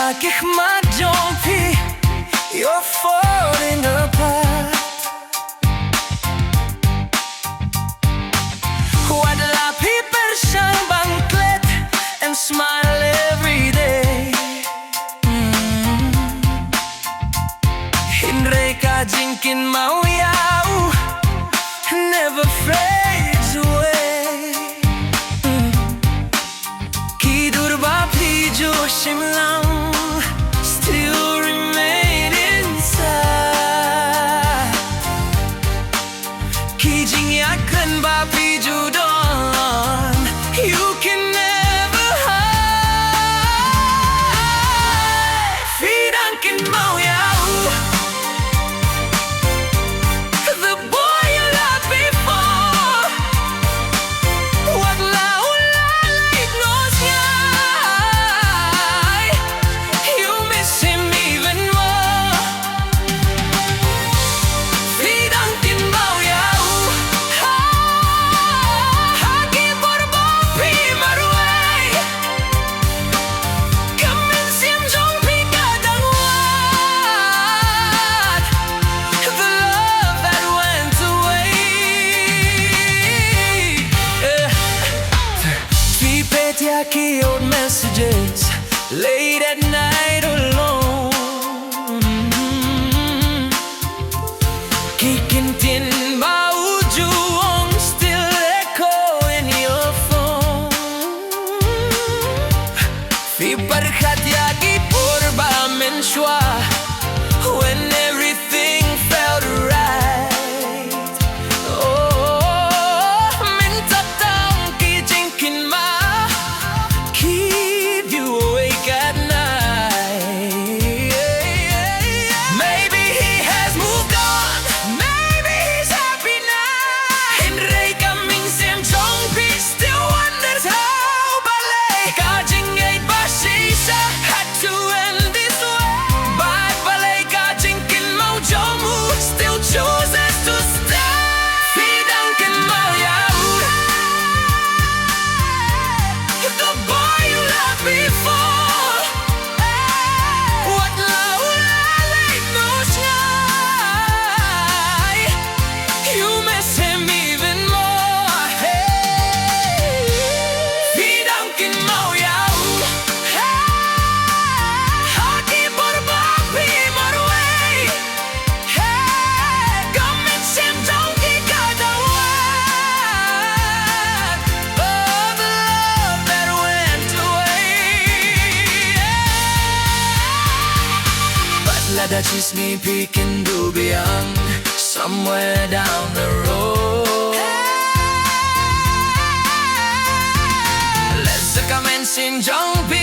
takich mahjong-pi, you're falling apart. Wadalah-pi bersang bangkit and smile every day. Hindray ka jing kynmaw yaw, never fades away. Kidur ba pijo shimlang still remain inside. Kijing yakan ba pijo don, you can never hide. Fidang kynmaw yaw, the boy you loved before. Wagla ulalay knows yay, you miss him even more. Fidang kynmaw yaw, hagi borbo-pi marway. Kamin sim jong-pi kadang wat, the love that went away. Tweet yaki old messages late at night alone. Kikintin maujuong still echo in your phone. Fi barkat yaki purba menshwa when everything felt right. Oh, minta taong kijing kynmaw keep you awake at night. Maybe he has moved on, maybe he's happy now. Hindray kaming sim jong-pi still wonders how balay kajing eight basisa had to end this way. But balay kajing kynmaw jomu still chooses to stay. Fidang kynmaw yaw, the boy you loved before. What love ulalay knows yay, you miss him even more. Fidang kynmaw yaw, hagi borbo-pi marway. Kamin sim jong-pi kadang wat, oh, the love that went away. But lada chismi pikin dubiang somewhere down the road. Let's come and sing jong-pi